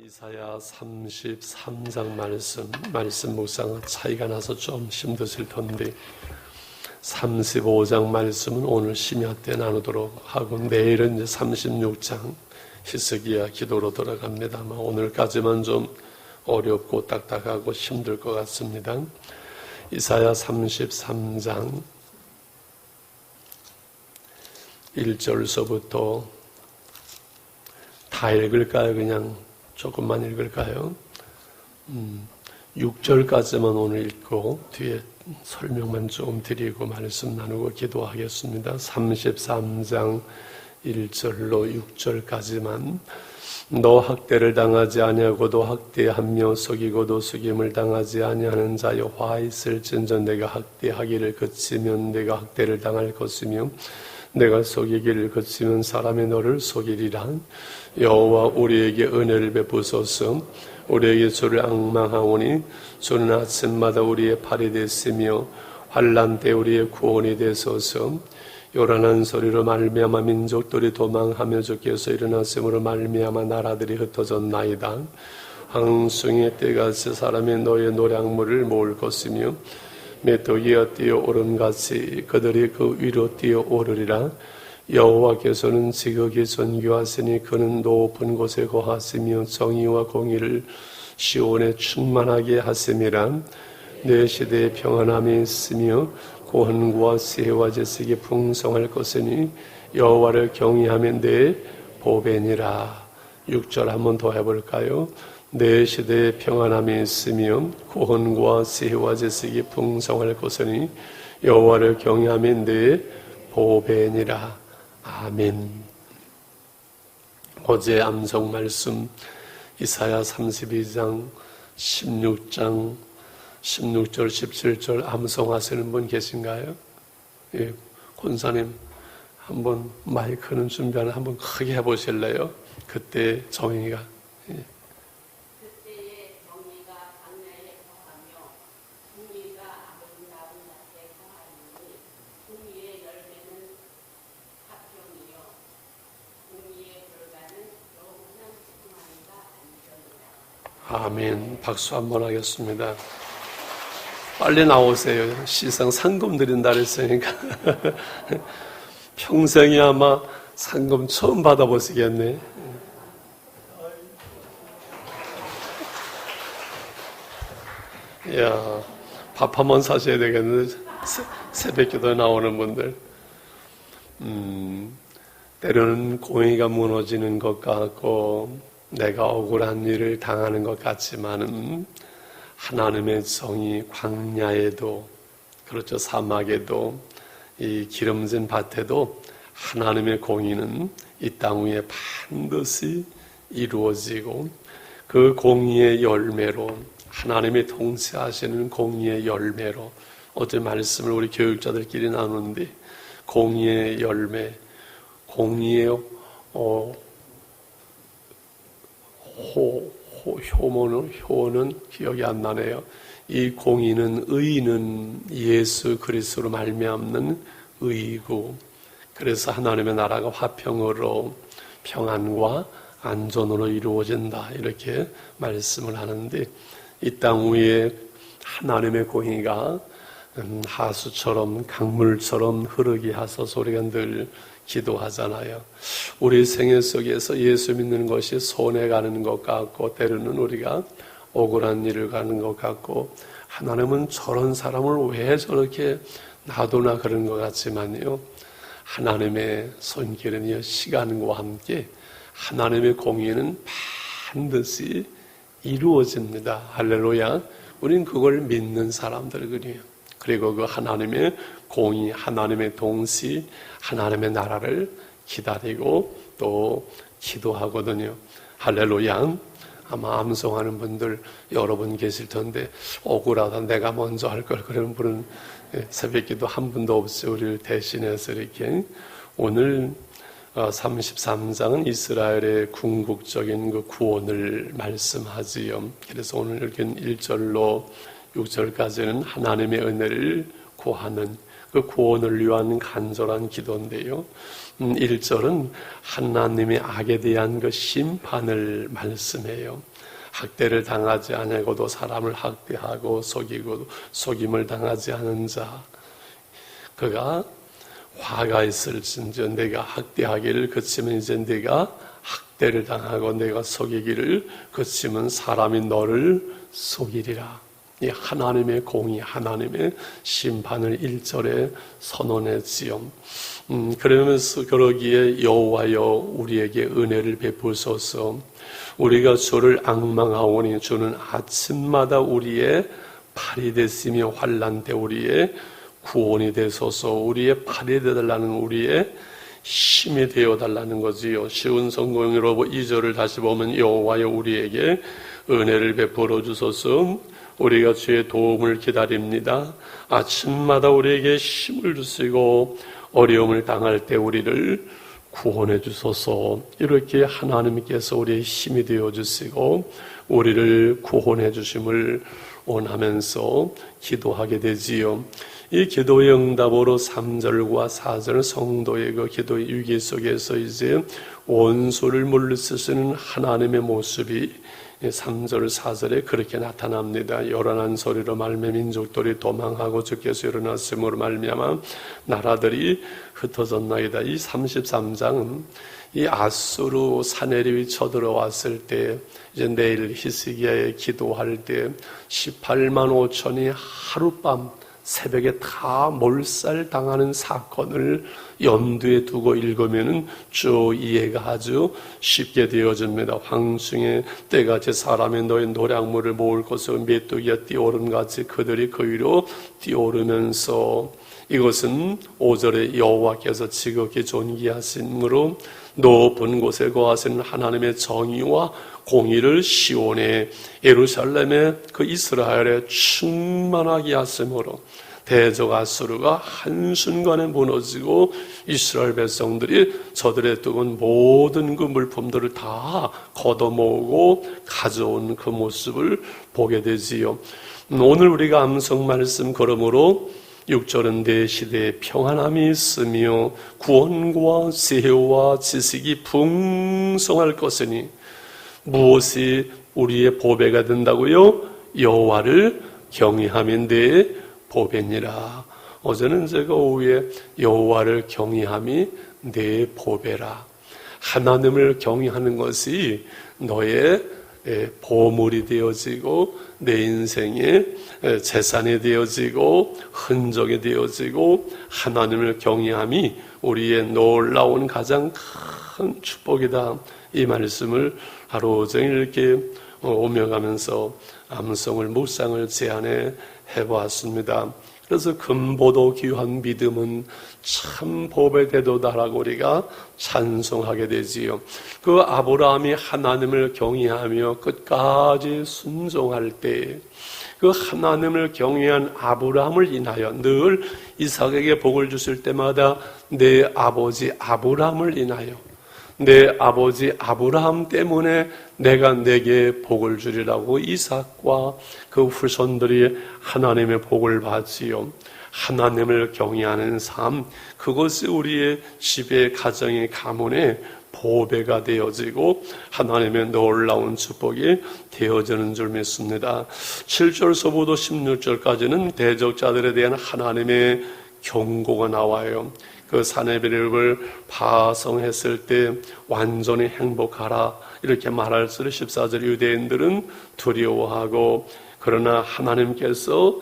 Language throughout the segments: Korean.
이사야 33장 말씀 묵상 차이가 나서 좀 힘드실 텐데 35장 말씀은 오늘 심야 때 나누도록 하고 내일은 이제 36장 히스기야 기도로 돌아갑니다만 오늘까지만 좀 어렵고 딱딱하고 힘들 것 같습니다. 이사야 33장 1절서부터 다 읽을까요? 그냥 조금만 읽을까요? 6절까지만 오늘 읽고 뒤에 설명만 좀 드리고 말씀 나누고 기도하겠습니다. 33장 1절로 6절까지만 너 학대를 당하지 아니하고도 학대하며 속이고도 속임을 당하지 아니하는 자여 화 있을진저 내가 학대하기를 그치면 내가 학대를 당할 것이며 내가 속이기를 그치면 사람이 너를 속이리라. 여호와 우리에게 은혜를 베푸소서. 우리에게 주를 앙망하오니 주는 아침마다 우리의 팔이 됐으며 환난 때 우리의 구원이 되소서. 요란한 소리로 말미암아 민족들이 도망하며 주께서 일어나심으로 말미암아 나라들이 흩어졌나이다. 황송의 때같이 사람이 너의 노량물을 모을 것이며 메뚜기가 뛰어오름같이 그들이 그 위로 뛰어오르리라. 여호와께서는 지극히 존귀하시니 그는 높은 곳에 거하시며 정의와 공의를 시온에 충만하게 하심이라. 내 시대에 평안함이 있으며 고한과 시혜와 지식이 풍성할 것이니 여호와를 경외하면 내 보배니라. 6절 한번 더 해볼까요? 내 시대에 평안함이 있으며 구원과 지혜와 지식이 풍성할 것이니 여호와를 경외하면 내 보배니라. 아멘. 어제 암송 말씀 이사야 32장 16장 16절 17절 암송하시는 분 계신가요? 예, 권사님 한번 마이크는 준비하는 한번 크게 해보실래요? 그때 정의가 아멘. 박수 한번 하겠습니다. 빨리 나오세요. 시상 상금 드린다 그랬으니까 평생에 아마 상금 처음 받아보시겠네. 이야, 밥 한번 사셔야 되겠는데 새벽기도에 나오는 분들 때로는 공의가 무너지는 것 같고 내가 억울한 일을 당하는 것 같지만은 하나님의 정의 광야에도 그렇죠 사막에도 이 기름진 밭에도 하나님의 공의는 이 땅 위에 반드시 이루어지고 그 공의의 열매로 하나님이 통치하시는 공의의 열매로 어제 말씀을 우리 교육자들끼리 나누는데 공의의 열매 공의의 효는 기억이 안 나네요. 이 공의는 의는 예수 그리스도로 말미암는 의이고 그래서 하나님의 나라가 화평으로 평안과 안전으로 이루어진다 이렇게 말씀을 하는데 이 땅 위에 하나님의 공의가 하수처럼 강물처럼 흐르게 하소서 우리가 늘 기도하잖아요. 우리 생애 속에서 예수 믿는 것이 손해가는 것 같고 때로는 우리가 억울한 일을 가는 것 같고 하나님은 저런 사람을 왜 저렇게 놔두나 그런 것 같지만요. 하나님의 손길은 시간과 함께 하나님의 공의는 반드시 이루어집니다. 할렐루야. 우린 그걸 믿는 사람들이에요. 그리고 그 하나님의 공의, 하나님의 동시, 하나님의 나라를 기다리고 또 기도하거든요. 할렐루야. 아마 암송하는 분들 여러 분 계실 텐데 억울하다 내가 먼저 할 걸 그런 분은 새벽기도 한 분도 없이 우리를 대신해서 이렇게 오늘 33장은 이스라엘의 궁극적인 그 구원을 말씀하지요. 그래서 오늘 읽은 1절로 6절까지는 하나님의 은혜를 구하는 그 구원을 위한 간절한 기도인데요. 1절은 하나님의 악에 대한 그 심판을 말씀해요. 학대를 당하지 아니하고도 사람을 학대하고 속임을 당하지 않은 자, 그가 화가 있을진저 내가 학대하기를 그치면 이제 내가 학대를 당하고 내가 속이기를 그치면 사람이 너를 속이리라. 이 하나님의 공의, 하나님의 심판을 1절에 선언했지요. 그러면서 그러기에 여호와여 우리에게 은혜를 베푸소서. 우리가 주를 앙망하오니 주는 아침마다 우리의 팔이 됐으며 환난 때 우리의 구원이 되소서. 우리의 팔이 되달라는 우리의 힘이 되어달라는 거지요. 쉬운 성경으로 2절을 다시 보면 여호와여 우리에게 은혜를 베풀어 주소서. 우리가 주의 도움을 기다립니다. 아침마다 우리에게 힘을 주시고 어려움을 당할 때 우리를 구원해 주소서. 이렇게 하나님께서 우리의 힘이 되어 주시고 우리를 구원해 주심을 원하면서 기도하게 되지요. 이 기도의 응답으로 3절과 4절 성도의 그 기도의 위기 속에서 이제 원수를 물리치시는 하나님의 모습이 3절, 4절에 그렇게 나타납니다. 요란한 소리로 말미암아 민족들이 도망하고 주께서 일어났음으로 말미암아 나라들이 흩어졌나이다. 이 33장은 이 아수르 사내립이 쳐들어왔을 때 이제 내일 히스기야에 기도할 때 18만 5천이 하룻밤 새벽에 다 몰살당하는 사건을 염두에 두고 읽으면 쭉 이해가 아주 쉽게 되어집니다. 황중에 때같이 사람이 너의 노량물을 모을 것을 메뚜기가 뛰어오름같이 그들이 그 위로 뛰어오르면서 이것은 5절에 여호와께서 지극히 존귀하심으로 높은 곳에 거하시는 하나님의 정의와 공의를 시온에 예루살렘에 그 이스라엘에 충만하게 하심으로 대적 아수르가 한순간에 무너지고 이스라엘 백성들이 저들의 뜨거운 모든 그 물품들을 다 걷어모으고 가져온 그 모습을 보게 되지요. 오늘 우리가 암송 말씀 그러므로 6절은 내 시대에 평안함이 있으며 구원과 지혜와 지식이 풍성할 것이니 무엇이 우리의 보배가 된다고요? 여호와를 경외함이 내 보배니라. 어제는 제가 오후에 여호와를 경외함이 내 보배라. 하나님을 경외하는 것이 너의 보물이 되어지고 내 인생의 재산이 되어지고 흔적이 되어지고 하나님을 경외함이 우리의 놀라운 가장 큰 축복이다. 이 말씀을 하루 종일 이렇게 오며 가면서 암송을 묵상을 제안해 해보았습니다. 그래서 금보도 귀한 믿음은 참 복의 대도다라고 우리가 찬송하게 되지요. 그 아브라함이 하나님을 경외하며 끝까지 순종할 때 그 하나님을 경외한 아브라함을 인하여 늘 이삭에게 복을 주실 때마다 내 아버지 아브라함을 인하여 내 아버지 아브라함 때문에 내가 내게 복을 주리라고 이삭과 그 후손들이 하나님의 복을 받지요. 하나님을 경외하는 삶, 그것이 우리의 집의 가정의 가문의 보배가 되어지고 하나님의 놀라운 축복이 되어지는 줄 믿습니다. 7절서부터 16절까지는 대적자들에 대한 하나님의 경고가 나와요. 그 사내비립을 파송했을 때 완전히 행복하라 이렇게 말할수록 14절 유대인들은 두려워하고 그러나 하나님께서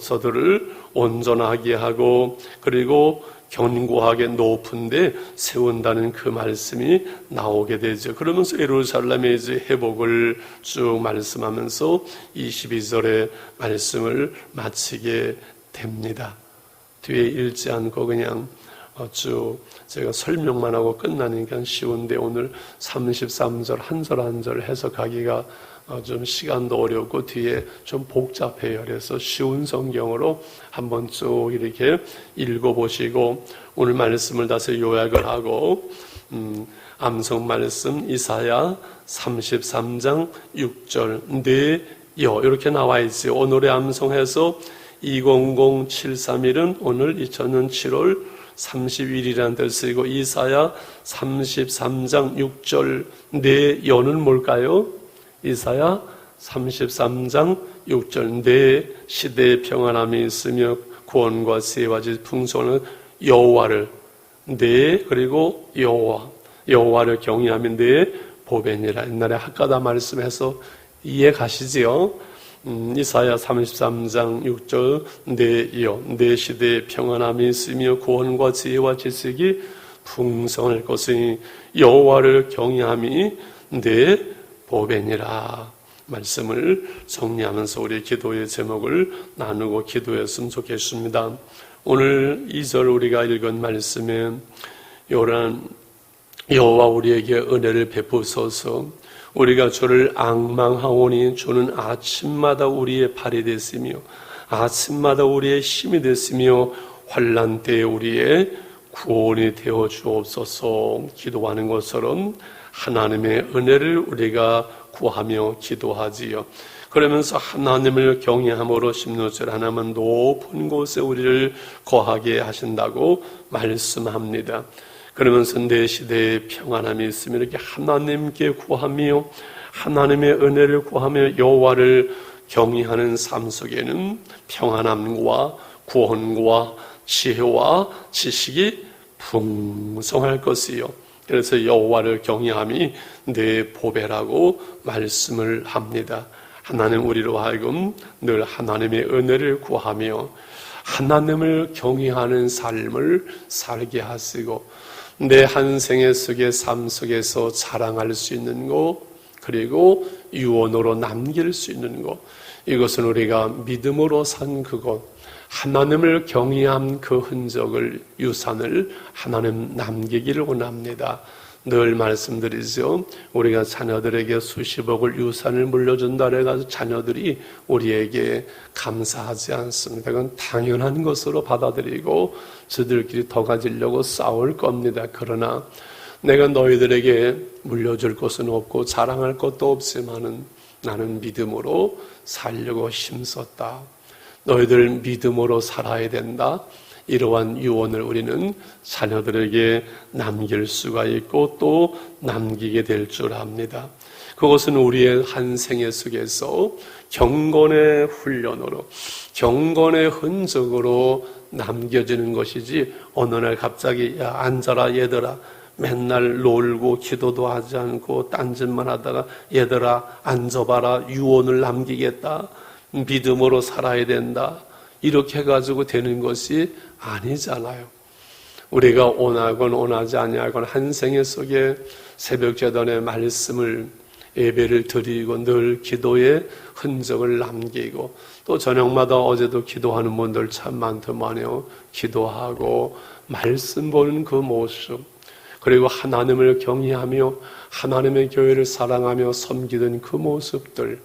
저들을 온전하게 하고 그리고 견고하게 높은데 세운다는 그 말씀이 나오게 되죠. 그러면서 예루살렘의 이제 회복을 쭉 말씀하면서 22절의 말씀을 마치게 됩니다. 뒤에 읽지 않고 그냥 쭉 제가 설명만 하고 끝나니까 쉬운데 오늘 33절 한 절 한 절 해석하기가 좀 시간도 어렵고 뒤에 좀 복잡해요. 그래서 쉬운 성경으로 한번 쭉 이렇게 읽어보시고 오늘 말씀을 다시 요약을 하고 암송 말씀 이사야 33장 6절 내 여 이렇게 나와 있어요. 오늘의 암송에서 200-731은 오늘 2000년 7월 30일이라는 뜻을 쓰이고, 이사야 33장 6절 내 여는 뭘까요? 이사야 33장 6절 내 시대에 평안함이 있으며 구원과 지혜와 풍성은 여호와를 내, 그리고 여호와를 경외하면 내 보배니라. 옛날에 학가다 말씀해서 이해 가시지요? 이사야 33장 6절 내 시대에 평안함이 있으며 구원과 지혜와 지식이 풍성할 것이니 여호와를 경외함이 내 보배니라. 말씀을 정리하면서 우리 기도의 제목을 나누고 기도했으면 좋겠습니다. 오늘 2절 우리가 읽은 말씀에 여호와 우리에게 은혜를 베푸소서, 우리가 주를 앙망하오니 주는 아침마다 우리의 발이 됐으며 아침마다 우리의 힘이 됐으며 환난 때에 우리의 구원이 되어 주옵소서. 기도하는 것처럼 하나님의 은혜를 우리가 구하며 기도하지요. 그러면서 하나님을 경외함으로 16절 하나님은 높은 곳에 우리를 거하게 하신다고 말씀합니다. 그러면서 내 시대에 평안함이 있으면 이렇게 하나님께 구하며 하나님의 은혜를 구하며 여호와를 경외하는 삶 속에는 평안함과 구원과 지혜와 지식이 풍성할 것이요. 그래서 여호와를 경외함이 내 보배라고 말씀을 합니다. 하나님 우리로 하여금 늘 하나님의 은혜를 구하며 하나님을 경외하는 삶을 살게 하시고 내 한 생애 속의 삶 속에서 자랑할 수 있는 것, 그리고 유언으로 남길 수 있는 것, 이것은 우리가 믿음으로 산 그것, 하나님을 경외한 그 흔적을, 유산을 하나님 남기기를 원합니다. 늘 말씀드리죠. 우리가 자녀들에게 수십억을 유산을 물려준다 해가지고 자녀들이 우리에게 감사하지 않습니다. 그건 당연한 것으로 받아들이고 저들끼리 더 가지려고 싸울 겁니다. 그러나 내가 너희들에게 물려줄 것은 없고 자랑할 것도 없지만은 나는 믿음으로 살려고 힘썼다. 너희들 믿음으로 살아야 된다. 이러한 유언을 우리는 자녀들에게 남길 수가 있고 또 남기게 될 줄 압니다. 그것은 우리의 한 생애 속에서 경건의 훈련으로, 경건의 흔적으로 남겨지는 것이지, 어느 날 갑자기 야 앉아라 얘들아, 맨날 놀고 기도도 하지 않고 딴짓만 하다가 얘들아 앉아봐라, 유언을 남기겠다, 믿음으로 살아야 된다, 이렇게 해가지고 되는 것이 아니잖아요. 우리가 원하건 원하지 아니하건 한 생애 속에 새벽 제단의 말씀을, 예배를 드리고 늘 기도의 흔적을 남기고, 또 저녁마다 어제도 기도하는 분들 참 많더만요. 기도하고 말씀 보는 그 모습, 그리고 하나님을 경외하며 하나님의 교회를 사랑하며 섬기던 그 모습들,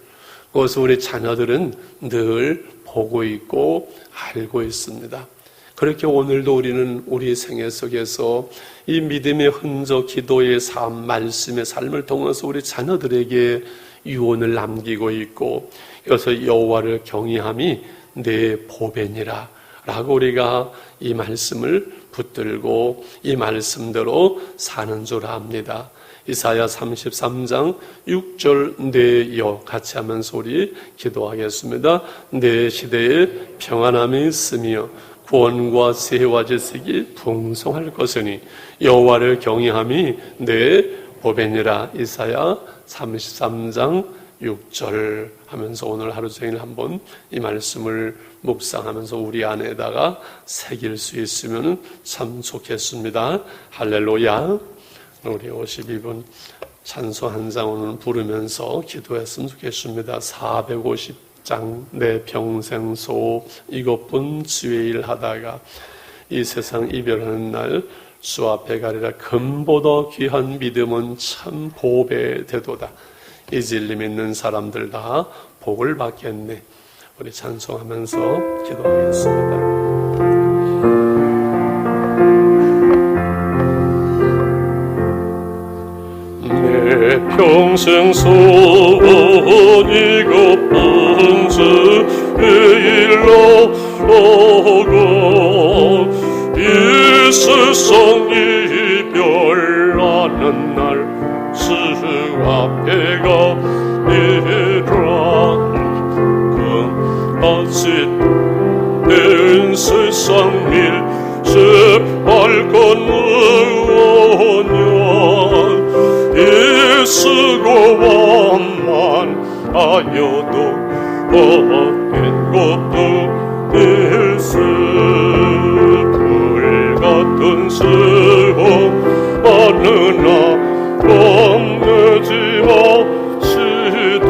그것을 우리 자녀들은 늘 보고 있고 알고 있습니다. 그렇게 오늘도 우리는 우리 생애 속에서 이 믿음의 흔적, 기도의 삶, 말씀의 삶을 통해서 우리 자녀들에게 유언을 남기고 있고, 이것을 여호와를 경외함이 내 보배니라 라고 우리가 이 말씀을 붙들고 이 말씀대로 사는 줄 압니다. 이사야 33장 6절 내 여 같이 하면서 우리 기도하겠습니다. 내 시대에 평안함이 있으며 구원과 지혜와 지식이 풍성할 것이니 여호와를 경외함이 내 보배니라. 이사야 33장 6절 하면서 오늘 하루 종일 한번 이 말씀을 묵상하면서 우리 안에다가 새길 수 있으면 참 좋겠습니다. 할렐루야. 우리 52분 찬송 한 장 오늘 부르면서 기도했으면 좋겠습니다. 450장 내 평생소 이것뿐 주의 일 하다가 이 세상 이별하는 날 주 앞에 가리라. 금보다 귀한 믿음은 참 보배 되도다. 이 진리 믿는 사람들 다 복을 받겠네. 우리 찬송하면서 기도하겠습니다. 내 평생 소원 이것뿐 주의 일로 보고 이 세상 이별하는 날 주 앞에가 니라 그아직 내 세상 일제 밝은 무언년 이스고와만 하여도 어린 것도 일세 불같은 세월 어느나 겁내지 마시다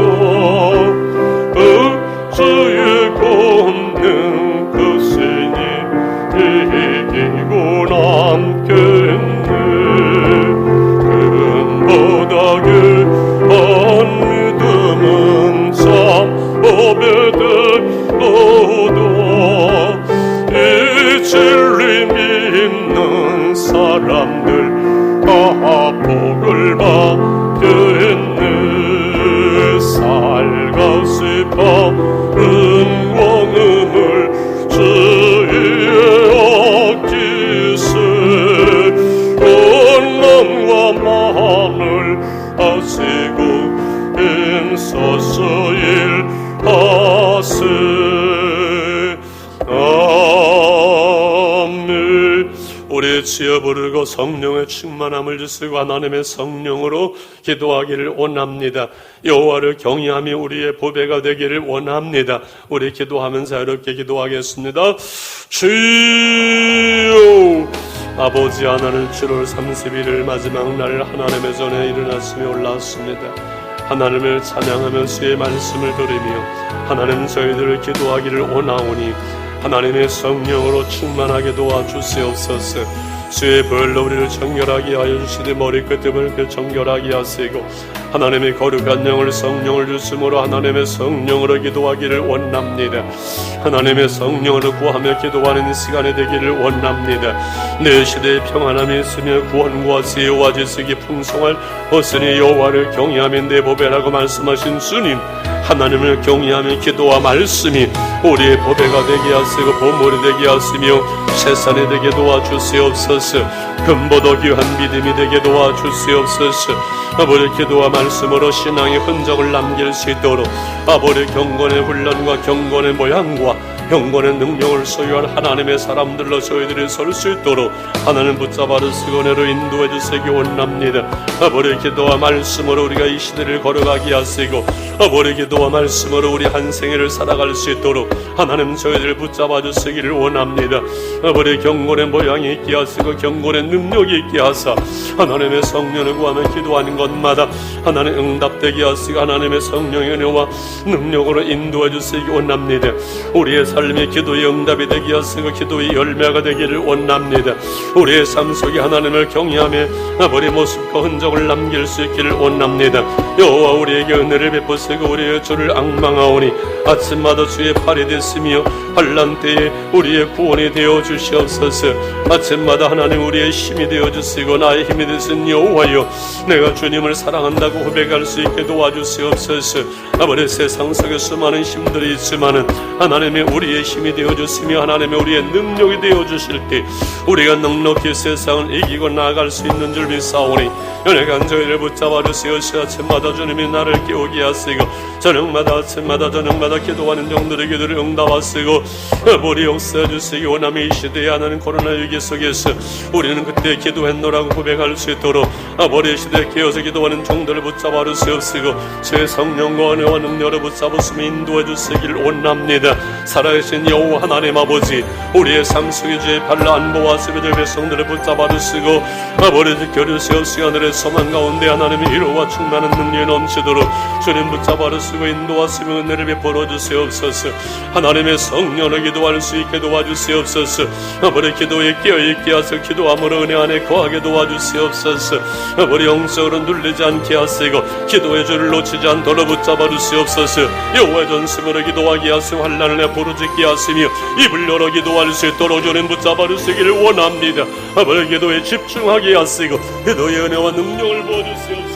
의지에 걷는 그 신이 이기고 남겠네 큰 바닥에 안 믿음은 삼업에 대어도 이 진리 믿는 사람들 복을 받겠네 살가시 바른 왕음을 주위에 얻기세 온남과 마늘 하시고 힘써서 일하세 우리 지어 부르고 성령의 충만함을 주시고 하나님의 성령으로 기도하기를 원합니다. 여호와를 경외함이 우리의 보배가 되기를 원합니다. 우리 기도하면서 어렵게 기도하겠습니다. 주여 아버지 하나는 7월 31일 마지막 날 하나님의 전에 일어났으며 올라왔습니다. 하나님을 찬양하며 주의 말씀을 들으며 하나님 저희들을 기도하기를 원하오니 하나님의 성령으로 충만하게 도와주시옵소서. 주의 벌로 우리를 정결하게 하여 주시되 머리끝을 정결하게 하시고 하나님의 거룩한 영을 성령을 주심으로 하나님의 성령으로 기도하기를 원합니다. 하나님의 성령으로 구하며 기도하는 시간이 되기를 원합니다. 내 시대에 평안함이 있으며 구원과 지혜와 지식이 풍성할 허스니 여호와를 경외하며 내 보배라고 말씀하신 주님 하나님을 경외하며 기도와 말씀이 우리의 보배가 되게 하시고 보물이 되게 하시며 세상이 되게 도와주시옵소서. 금보다 귀한 믿음이 되게 도와주시옵소서. 아버지 기도와 말씀으로 신앙의 흔적을 남길 수 있도록 아버지 경건의 훈련과 경건의 모양과 경건의 능력을 소유한 하나님의 사람들로 저희들이 설 수 있도록 하나님 붙잡아 주시고 내로 인도해 주시기 원합니다. 아버지 기도와 말씀으로 우리가 이 시대를 걸어가게 하시고 아버지 기도와 말씀으로 우리 한 생애를 살아갈 수 있도록 하나님 저희들을 붙잡아 주시기를 원합니다. 아버지 경건의 모양이 있게 하시고 경건의 능력이 있게 하사 하나님의 성령을 구하며 기도하는 것마다 하나님 응답되게 하시고 하나님의 성령의 은혜와 능력으로 인도해 주시기 원합니다. 우리의 삶이 기도의 응답이 되게 하시고 기도의 열매가 되기를 원합니다. 우리의 삶 속에 하나님을 경외하며 아버지 모습과 흔적을 남길 수 있기를 원합니다. 여호와 우리에게 은혜를 베푸시고 우리의 주를 앙망하오니 아침마다 주의 팔이 됐으며 환난 때에 우리의 구원이 되어 주시옵소서. 아침마다 하나님 우리의 힘이 되어 주시고 나의 힘이 되신 여호와여 내가 주님을 사랑한다고 고백할 수 있게 도와주시옵소서. 아버지 세상 속에 수많은 힘들이 있지만은 하나님의 우리의 힘이 되어 주시며 하나님의 우리의 능력이 되어 주실 때 우리가 넉넉히 세상을 이기고 나아갈 수 있는 줄 믿사오니 연약한 저희를 붙잡아 주시옵시고 아침마다 주님이 나를 깨우게 하시고 저녁마다 아침마다 저녁마다 기도하는 종들의 기도를 응답하시고 아버지 역사해 주시기 원하며 이 시대에 하나는 코로나19 속에서 우리는 그때 기도했노라고 고백할 수 있도록 아버지 시대에 깨어서 기도하는 종들을 붙잡아 주시옵시고 주의 성령과 은혜와 능력을 붙잡으시며 인도해 주시기를 원합니다. 살아계신 여호와 하나님 아버지 우리의 삶 속에 주의 발로 안보와 세배될 백성들을 붙잡아 주시고 아버지 지켜주시옵시고 하늘의 소망 가운데 하나님의 위로와 충만한 능력이 넘치도록 주님 붙잡아 주시고 인도하시며 은혜를 베풀어 주시옵소서. 하나님의 성령을 기도할 수 있게 도와주시옵소서. 아버지 기도에 깨어있게 하시고 기도함으로 은혜 안에 거하게 도와주시옵소서. 아버지 영적으로 눌리지 않게 하시고 기도의 줄을 놓치지 않도록 붙잡아 주시옵소서. 여호와의 전심으로 기도하게 하시고 환난을 부르짖게 하시며 입을 열어 기도할 수 있도록 주님 붙잡아 주시기를 원합니다. 아버지 기도에 집중하게 하시고 기도의 은혜와 능력을 부어주시옵소서.